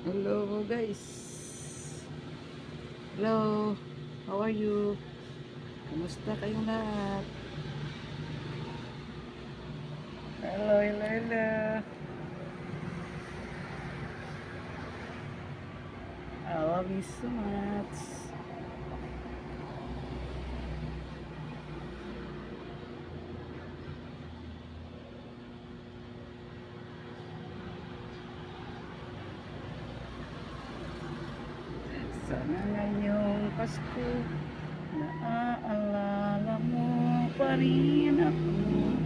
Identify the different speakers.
Speaker 1: Hello guys. Hello. How are you? Kumusta kayong lahat? Hello, hello, hello. I love you so much. Sana ngayong Pasko naaalala mo pa rin ako.